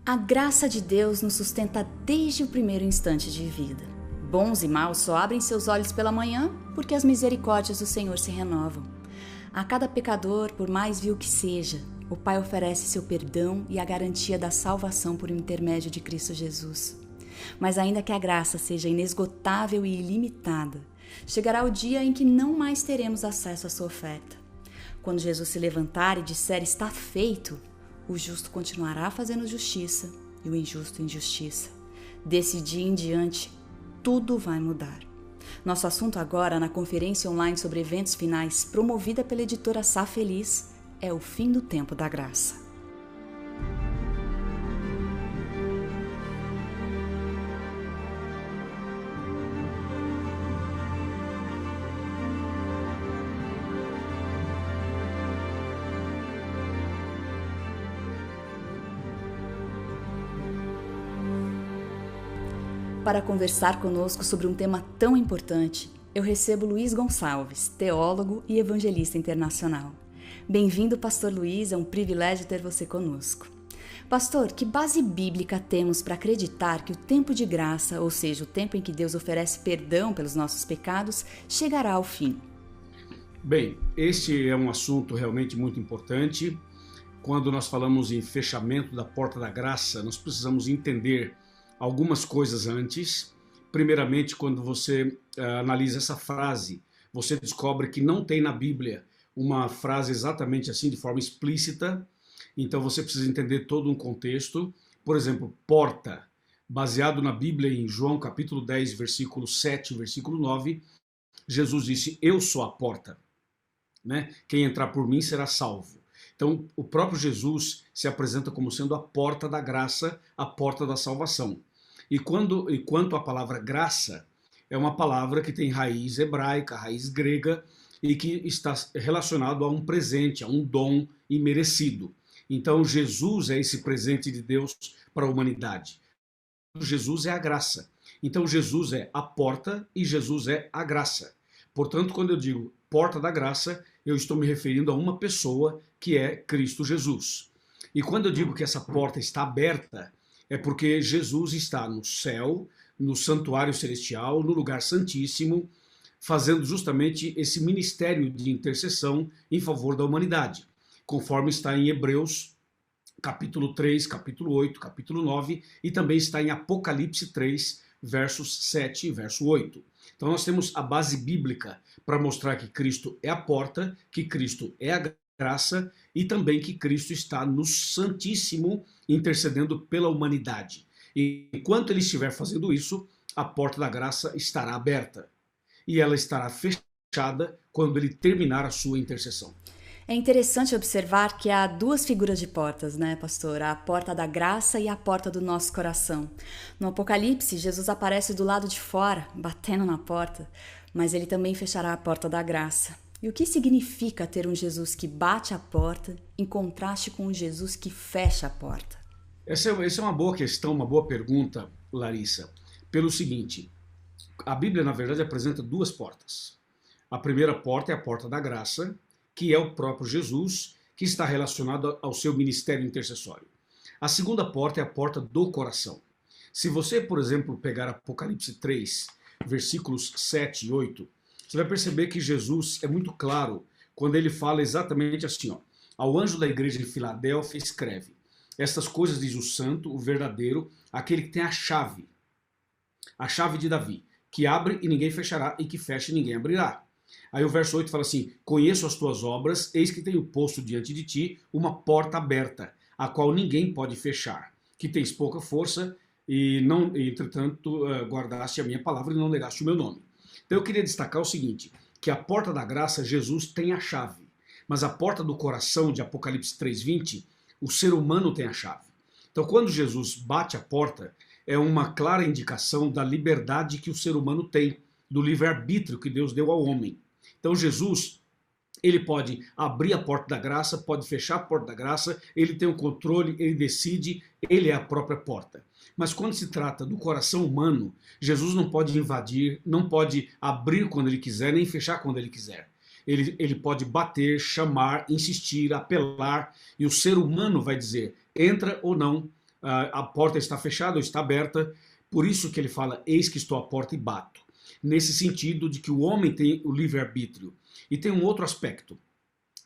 A graça de Deus nos sustenta desde o primeiro instante de vida. Bons e maus só abrem seus olhos pela manhã porque as misericórdias do Senhor se renovam. A cada pecador, por mais vil que seja, o Pai oferece seu perdão e a garantia da salvação por intermédio de Cristo Jesus. Mas ainda que a graça seja inesgotável e ilimitada, chegará o dia em que não mais teremos acesso à sua oferta. Quando Jesus se levantar e disser está feito, o justo continuará fazendo justiça e o injusto injustiça. Desse dia em diante, tudo vai mudar. Nosso assunto agora, na conferência online sobre eventos finais, promovida pela editora Sá Feliz, é o fim do tempo da graça. Para conversar conosco sobre um tema tão importante, eu recebo Luiz Gonçalves, teólogo e evangelista internacional. Bem-vindo, Pastor Luiz, é um privilégio ter você conosco. Pastor, que base bíblica temos para acreditar que o tempo de graça, ou seja, o tempo em que Deus oferece perdão pelos nossos pecados, chegará ao fim? Bem, este é um assunto realmente muito importante. Quando nós falamos em fechamento da porta da graça, nós precisamos entender algumas coisas antes. Primeiramente, quando você analisa essa frase, você descobre que não tem na Bíblia uma frase exatamente assim, de forma explícita. Então você precisa entender todo um contexto. Por exemplo, porta, baseado na Bíblia em João capítulo 10, versículo 7, versículo 9, Jesus disse, eu sou a porta, né? Quem entrar por mim será salvo. Então o próprio Jesus se apresenta como sendo a porta da graça, a porta da salvação. E quanto à palavra graça, é uma palavra que tem raiz hebraica, raiz grega, e que está relacionado a um presente, a um dom imerecido. Então Jesus é esse presente de Deus para a humanidade. Jesus é a graça. Então Jesus é a porta e Jesus é a graça. Portanto, quando eu digo porta da graça, eu estou me referindo a uma pessoa que é Cristo Jesus. E quando eu digo que essa porta está aberta, é porque Jesus está no céu, no santuário celestial, no lugar santíssimo, fazendo justamente esse ministério de intercessão em favor da humanidade, conforme está em Hebreus, capítulo 3, capítulo 8, capítulo 9, e também está em Apocalipse 3, versos 7 e verso 8. Então nós temos a base bíblica para mostrar que Cristo é a porta, que Cristo é a graça e também que Cristo está no Santíssimo intercedendo pela humanidade. E enquanto ele estiver fazendo isso, a porta da graça estará aberta e ela estará fechada quando ele terminar a sua intercessão. É interessante observar que há duas figuras de portas, né, pastor? A porta da graça e a porta do nosso coração. No Apocalipse, Jesus aparece do lado de fora, batendo na porta, mas ele também fechará a porta da graça. E o que significa ter um Jesus que bate a porta em contraste com um Jesus que fecha a porta? Essa é uma boa questão, uma boa pergunta, Larissa. Pelo seguinte, a Bíblia, na verdade, apresenta duas portas. A primeira porta é a porta da graça, que é o próprio Jesus, que está relacionado ao seu ministério intercessório. A segunda porta é a porta do coração. Se você, por exemplo, pegar Apocalipse 3, versículos 7 e 8, você vai perceber que Jesus é muito claro quando ele fala exatamente assim, ó, ao anjo da igreja de Filadélfia escreve, estas coisas diz o santo, o verdadeiro, aquele que tem a chave de Davi, que abre e ninguém fechará, e que fecha e ninguém abrirá. Aí o verso 8 fala assim, conheço as tuas obras, eis que tenho posto diante de ti uma porta aberta, a qual ninguém pode fechar, que tens pouca força, e não, entretanto guardaste a minha palavra e não negaste o meu nome. Então eu queria destacar o seguinte, que a porta da graça, Jesus tem a chave, mas a porta do coração, de Apocalipse 3:20, o ser humano tem a chave. Então quando Jesus bate a porta, é uma clara indicação da liberdade que o ser humano tem, do livre-arbítrio que Deus deu ao homem. Então Jesus, ele pode abrir a porta da graça, pode fechar a porta da graça, ele tem o controle, ele decide, ele é a própria porta. Mas quando se trata do coração humano, Jesus não pode invadir, não pode abrir quando ele quiser, nem fechar quando ele quiser. Ele pode bater, chamar, insistir, apelar, e o ser humano vai dizer, entra ou não, a porta está fechada ou está aberta, por isso que ele fala, eis que estou à porta e bato. Nesse sentido de que o homem tem o livre-arbítrio. E tem um outro aspecto.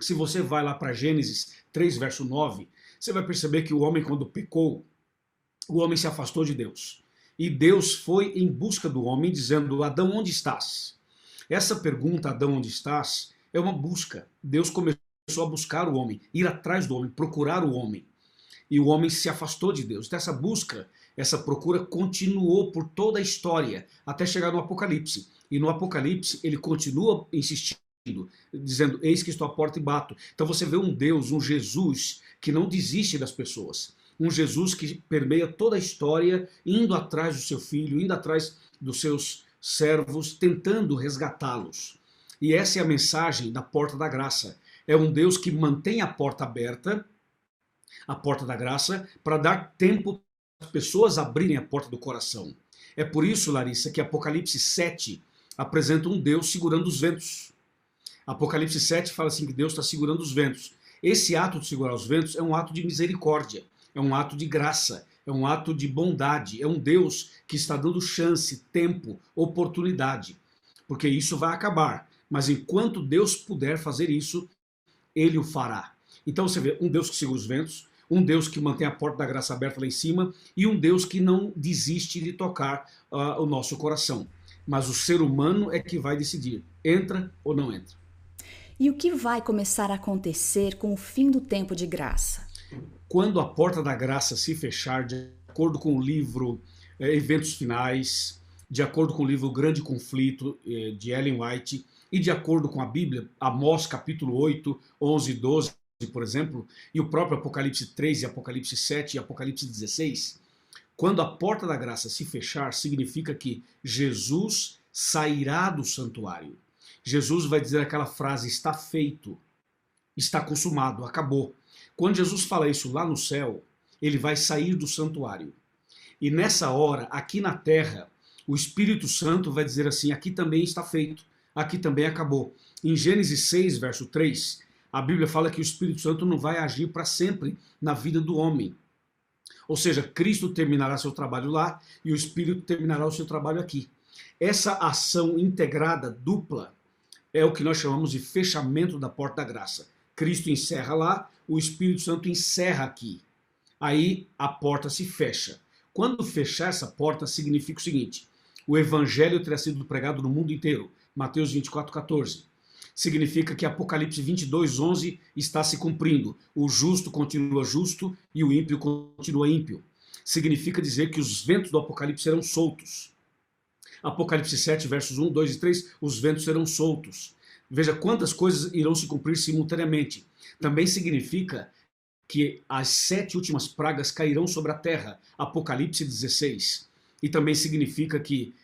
Se você vai lá para Gênesis 3, verso 9, você vai perceber que o homem, quando pecou, o homem se afastou de Deus. E Deus foi em busca do homem, dizendo, Adão, onde estás? Essa pergunta, Adão, onde estás, é uma busca. Deus começou a buscar o homem, ir atrás do homem, procurar o homem. E o homem se afastou de Deus. Então essa busca, essa procura continuou por toda a história, até chegar no Apocalipse. E no Apocalipse ele continua insistindo, dizendo, eis que estou à porta e bato. Então você vê um Deus, um Jesus, que não desiste das pessoas. Um Jesus que permeia toda a história, indo atrás do seu filho, indo atrás dos seus servos, tentando resgatá-los. E essa é a mensagem da porta da graça. É um Deus que mantém a porta aberta, a porta da graça, para dar tempo para as pessoas abrirem a porta do coração. É por isso, Larissa, que Apocalipse 7 apresenta um Deus segurando os ventos. Apocalipse 7 fala assim que Deus está segurando os ventos. Esse ato de segurar os ventos é um ato de misericórdia, é um ato de graça, é um ato de bondade, é um Deus que está dando chance, tempo, oportunidade, porque isso vai acabar. Mas enquanto Deus puder fazer isso, Ele o fará. Então você vê um Deus que segura os ventos, um Deus que mantém a porta da graça aberta lá em cima e um Deus que não desiste de tocar o nosso coração. Mas o ser humano é que vai decidir, entra ou não entra. E o que vai começar a acontecer com o fim do tempo de graça? Quando a porta da graça se fechar, de acordo com o livro Eventos Finais, de acordo com o livro Grande Conflito, de Ellen White, e de acordo com a Bíblia, Amós capítulo 8, 11 e 12, por exemplo, e o próprio Apocalipse 3, e Apocalipse 7 e Apocalipse 16, quando a porta da graça se fechar, significa que Jesus sairá do santuário. Jesus vai dizer aquela frase, está feito, está consumado, acabou. Quando Jesus fala isso lá no céu, ele vai sair do santuário. E nessa hora, aqui na terra, o Espírito Santo vai dizer assim, aqui também está feito, aqui também acabou. Em Gênesis 6, verso 3, a Bíblia fala que o Espírito Santo não vai agir para sempre na vida do homem. Ou seja, Cristo terminará seu trabalho lá e o Espírito terminará o seu trabalho aqui. Essa ação integrada, dupla, é o que nós chamamos de fechamento da porta da graça. Cristo encerra lá, o Espírito Santo encerra aqui. Aí a porta se fecha. Quando fechar essa porta, significa o seguinte, o evangelho terá sido pregado no mundo inteiro. Mateus 24, 14. Significa que Apocalipse 22, 11 está se cumprindo. O justo continua justo e o ímpio continua ímpio. Significa dizer que os ventos do Apocalipse serão soltos. Apocalipse 7, versos 1, 2 e 3, os ventos serão soltos. Veja quantas coisas irão se cumprir simultaneamente. Também significa que as 7 últimas pragas cairão sobre a terra. Apocalipse 16. E também significa que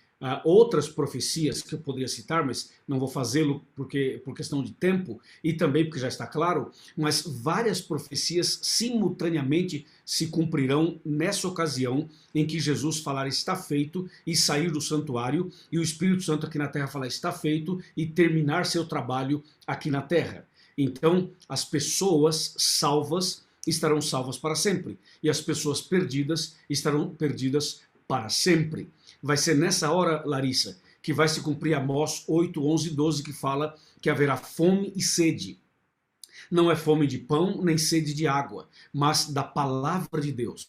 outras profecias que eu poderia citar, mas não vou fazê-lo por questão de tempo e também porque já está claro, mas várias profecias simultaneamente se cumprirão nessa ocasião em que Jesus falar está feito e sair do santuário e o Espírito Santo aqui na terra falar está feito e terminar seu trabalho aqui na terra. Então as pessoas salvas estarão salvas para sempre e as pessoas perdidas estarão perdidas para sempre. Vai ser nessa hora, Larissa, que vai se cumprir Amós 8, 11 e 12, que fala que haverá fome e sede. Não é fome de pão, nem sede de água, mas da palavra de Deus.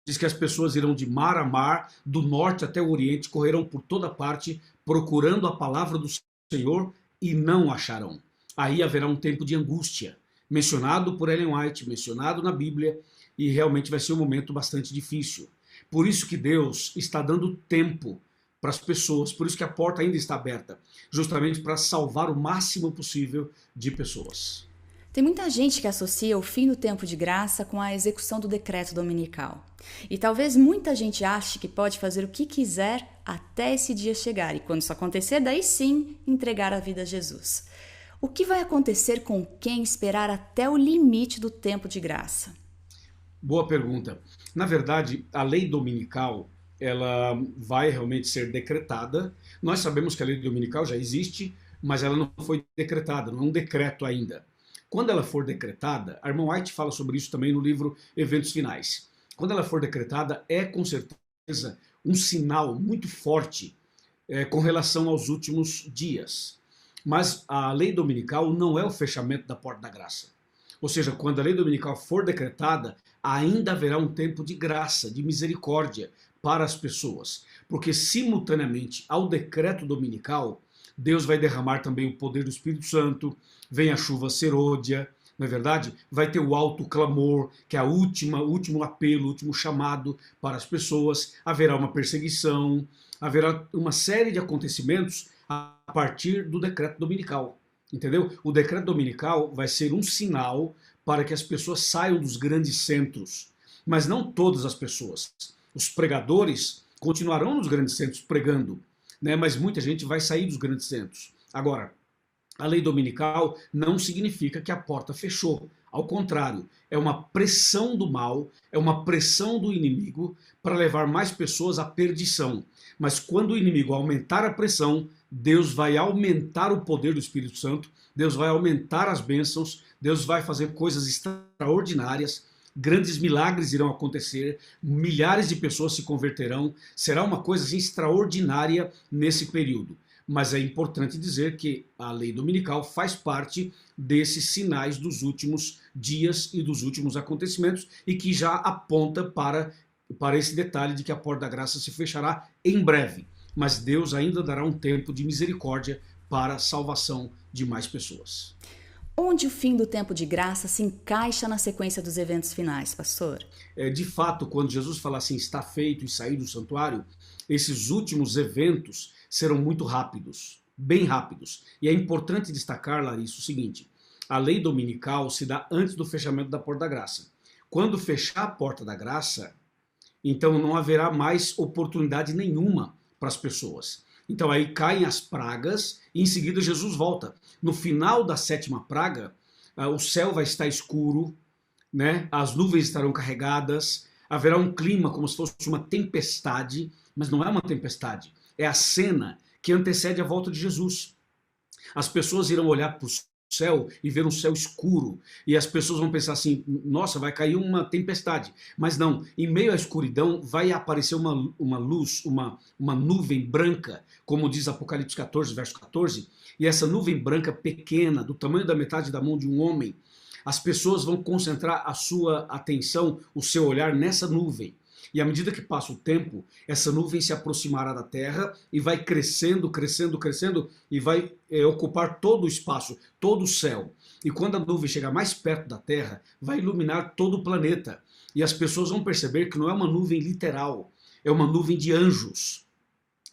Diz que as pessoas irão de mar a mar, do norte até o oriente, correrão por toda parte, procurando a palavra do Senhor e não acharão. Aí haverá um tempo de angústia, mencionado por Ellen White, mencionado na Bíblia, e realmente vai ser um momento bastante difícil. Por isso que Deus está dando tempo para as pessoas, por isso que a porta ainda está aberta, justamente para salvar o máximo possível de pessoas. Tem muita gente que associa o fim do tempo de graça com a execução do decreto dominical. E talvez muita gente ache que pode fazer o que quiser até esse dia chegar, e quando isso acontecer, daí sim entregar a vida a Jesus. O que vai acontecer com quem esperar até o limite do tempo de graça? Boa pergunta. Na verdade, a lei dominical, ela vai realmente ser decretada. Nós sabemos que a lei dominical já existe, mas ela não foi decretada, não é um decreto ainda. Quando ela for decretada, a irmã White fala sobre isso também no livro Eventos Finais. quando ela for decretada, é com certeza um sinal muito forte com relação aos últimos dias. Mas a lei dominical não é o fechamento da porta da graça. Ou seja, quando a lei dominical for decretada, ainda haverá um tempo de graça, de misericórdia para as pessoas. Porque simultaneamente ao decreto dominical, Deus vai derramar também o poder do Espírito Santo, vem a chuva serôdia, não é verdade? Vai ter o alto clamor, que é o último apelo, o último chamado para as pessoas, haverá uma perseguição, haverá uma série de acontecimentos a partir do decreto dominical, entendeu? O decreto dominical vai ser um sinal para que as pessoas saiam dos grandes centros, mas não todas as pessoas. Os pregadores continuarão nos grandes centros pregando, né? Mas muita gente vai sair dos grandes centros. Agora, a lei dominical não significa que a porta fechou. Ao contrário, é uma pressão do mal, é uma pressão do inimigo para levar mais pessoas à perdição. Mas quando o inimigo aumentar a pressão, Deus vai aumentar o poder do Espírito Santo, Deus vai aumentar as bênçãos, Deus vai fazer coisas extraordinárias, grandes milagres irão acontecer, milhares de pessoas se converterão, será uma coisa assim, extraordinária nesse período. Mas é importante dizer que a lei dominical faz parte desses sinais dos últimos dias e dos últimos acontecimentos e que já aponta para esse detalhe de que a porta da graça se fechará em breve. Mas Deus ainda dará um tempo de misericórdia para a salvação de mais pessoas. Onde o fim do tempo de graça se encaixa na sequência dos eventos finais, pastor? De fato, quando Jesus fala assim, está feito e sair do santuário, esses últimos eventos serão muito rápidos, bem rápidos. E é importante destacar, Larissa, o seguinte, a lei dominical se dá antes do fechamento da porta da graça. Quando fechar a porta da graça, então não haverá mais oportunidade nenhuma para as pessoas. Então aí caem as pragas e em seguida Jesus volta. No final da sétima praga, o céu vai estar escuro, né? As nuvens estarão carregadas, haverá um clima como se fosse uma tempestade, mas não é uma tempestade, é a cena que antecede a volta de Jesus. As pessoas irão olhar para o céu e ver um céu escuro, e as pessoas vão pensar assim, nossa, vai cair uma tempestade. Mas não, em meio à escuridão vai aparecer uma luz, uma nuvem branca, como diz Apocalipse 14, verso 14, e essa nuvem branca pequena, do tamanho da metade da mão de um homem, as pessoas vão concentrar a sua atenção, o seu olhar nessa nuvem. E à medida que passa o tempo, essa nuvem se aproximará da Terra e vai crescendo, crescendo, crescendo e vai ocupar todo o espaço, todo o céu. E quando a nuvem chegar mais perto da Terra, vai iluminar todo o planeta. E as pessoas vão perceber que não é uma nuvem literal, é uma nuvem de anjos.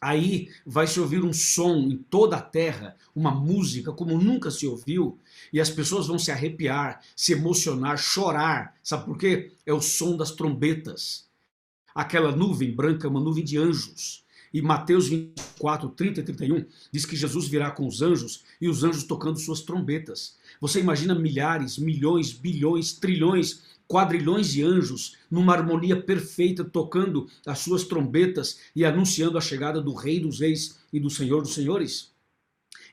Aí vai se ouvir um som em toda a terra, uma música como nunca se ouviu, e as pessoas vão se arrepiar, se emocionar, chorar. Sabe por quê? É o som das trombetas. Aquela nuvem branca é uma nuvem de anjos. E Mateus 24, 30 e 31 diz que Jesus virá com os anjos e os anjos tocando suas trombetas. Você imagina milhares, milhões, bilhões, trilhões, quadrilhões de anjos numa harmonia perfeita tocando as suas trombetas e anunciando a chegada do Rei dos Reis e do Senhor dos Senhores?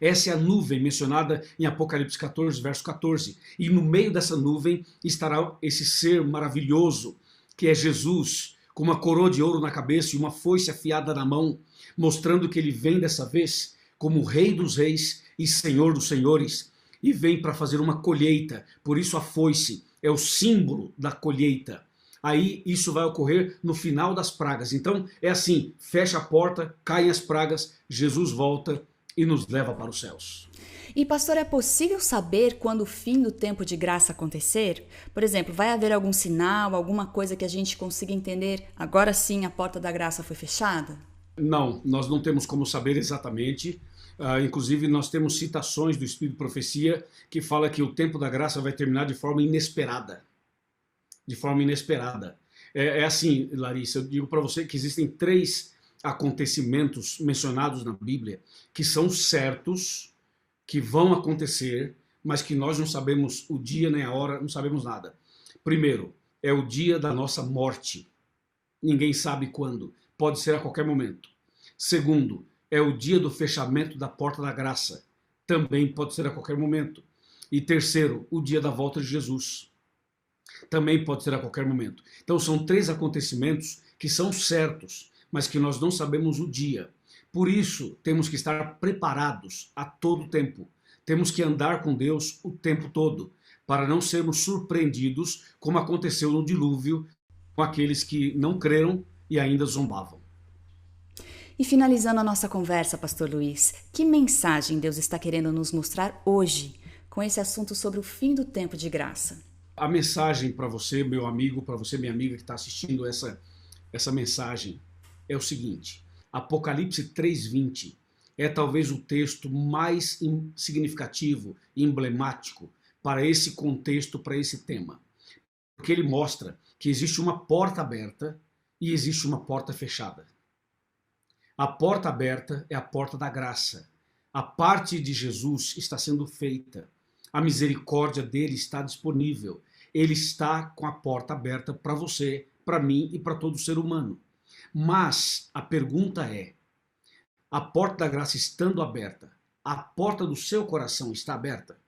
Essa é a nuvem mencionada em Apocalipse 14, verso 14. E no meio dessa nuvem estará esse ser maravilhoso que é Jesus, com uma coroa de ouro na cabeça e uma foice afiada na mão, mostrando que ele vem dessa vez como Rei dos Reis e Senhor dos Senhores, e vem para fazer uma colheita. Por isso a foice é o símbolo da colheita. Aí isso vai ocorrer no final das pragas. Então é assim, fecha a porta, caem as pragas, Jesus volta e nos leva para os céus. E pastor, é possível saber quando o fim do tempo de graça acontecer? Por exemplo, vai haver algum sinal, alguma coisa que a gente consiga entender, agora sim a porta da graça foi fechada? Não, nós não temos como saber exatamente. Inclusive nós temos citações do Espírito de Profecia que fala que o tempo da graça vai terminar de forma inesperada. De forma inesperada. É assim, Larissa, eu digo para você que existem 3 acontecimentos mencionados na Bíblia que são certos, que vão acontecer, mas que nós não sabemos o dia nem a hora, não sabemos nada. Primeiro, é o dia da nossa morte. Ninguém sabe quando, pode ser a qualquer momento. Segundo, é o dia do fechamento da porta da graça. Também pode ser a qualquer momento. E terceiro, o dia da volta de Jesus. Também pode ser a qualquer momento. Então são 3 acontecimentos que são certos, mas que nós não sabemos o dia. Por isso, temos que estar preparados a todo tempo. Temos que andar com Deus o tempo todo, para não sermos surpreendidos, como aconteceu no dilúvio, com aqueles que não creram e ainda zombavam. E finalizando a nossa conversa, Pastor Luiz, que mensagem Deus está querendo nos mostrar hoje com esse assunto sobre o fim do tempo de graça? A mensagem para você, meu amigo, para você, minha amiga que está assistindo essa mensagem é o seguinte: Apocalipse 3:20 é talvez o texto mais significativo e emblemático para esse contexto, para esse tema. Porque ele mostra que existe uma porta aberta e existe uma porta fechada. A porta aberta é a porta da graça. A parte de Jesus está sendo feita. A misericórdia dele está disponível. Ele está com a porta aberta para você, para mim e para todo ser humano. Mas a pergunta é: a porta da graça estando aberta, a porta do seu coração está aberta?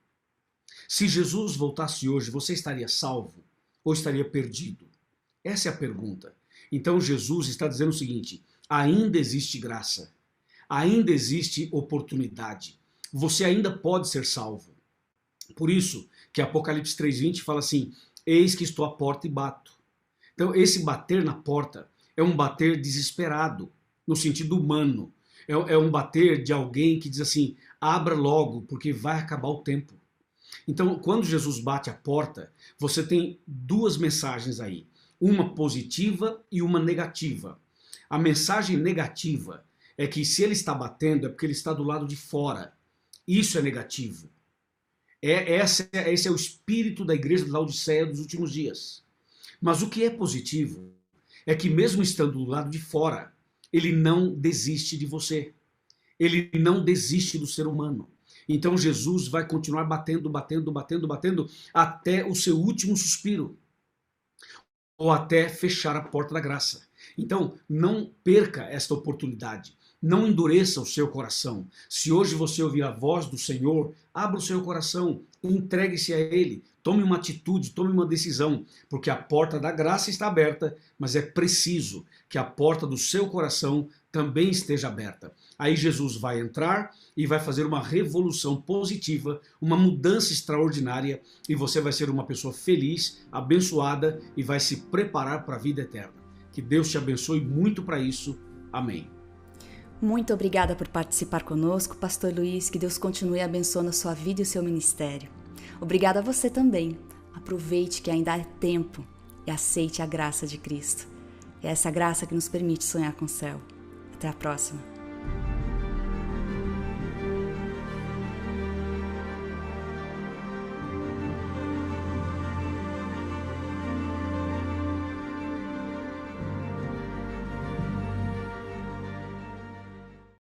Se Jesus voltasse hoje, você estaria salvo ou estaria perdido? Essa é a pergunta. Então Jesus está dizendo o seguinte: ainda existe graça, ainda existe oportunidade, você ainda pode ser salvo. Por isso que Apocalipse 3:20 fala assim: eis que estou à porta e bato. Então esse bater na porta é um bater desesperado, no sentido humano. É um bater de alguém que diz assim: abra logo, porque vai acabar o tempo. Então, quando Jesus bate a porta, você tem 2 mensagens aí. Uma positiva e uma negativa. A mensagem negativa é que se ele está batendo é porque ele está do lado de fora. Isso é negativo. Esse é o espírito da igreja de Laodiceia dos últimos dias. Mas o que é positivo é que mesmo estando do lado de fora, ele não desiste de você. Ele não desiste do ser humano. Então Jesus vai continuar batendo, batendo, batendo, batendo até o seu último suspiro. Ou até fechar a porta da graça. Então não perca esta oportunidade. Não endureça o seu coração. Se hoje você ouvir a voz do Senhor, abra o seu coração, entregue-se a Ele, tome uma atitude, tome uma decisão, porque a porta da graça está aberta, mas é preciso que a porta do seu coração também esteja aberta. Aí Jesus vai entrar e vai fazer uma revolução positiva, uma mudança extraordinária, e você vai ser uma pessoa feliz, abençoada e vai se preparar para a vida eterna. Que Deus te abençoe muito para isso. Amém. Muito obrigada por participar conosco, Pastor Luiz. Que Deus continue abençoando a sua vida e o seu ministério. Obrigada a você também. Aproveite que ainda há tempo e aceite a graça de Cristo. É essa graça que nos permite sonhar com o céu. Até a próxima.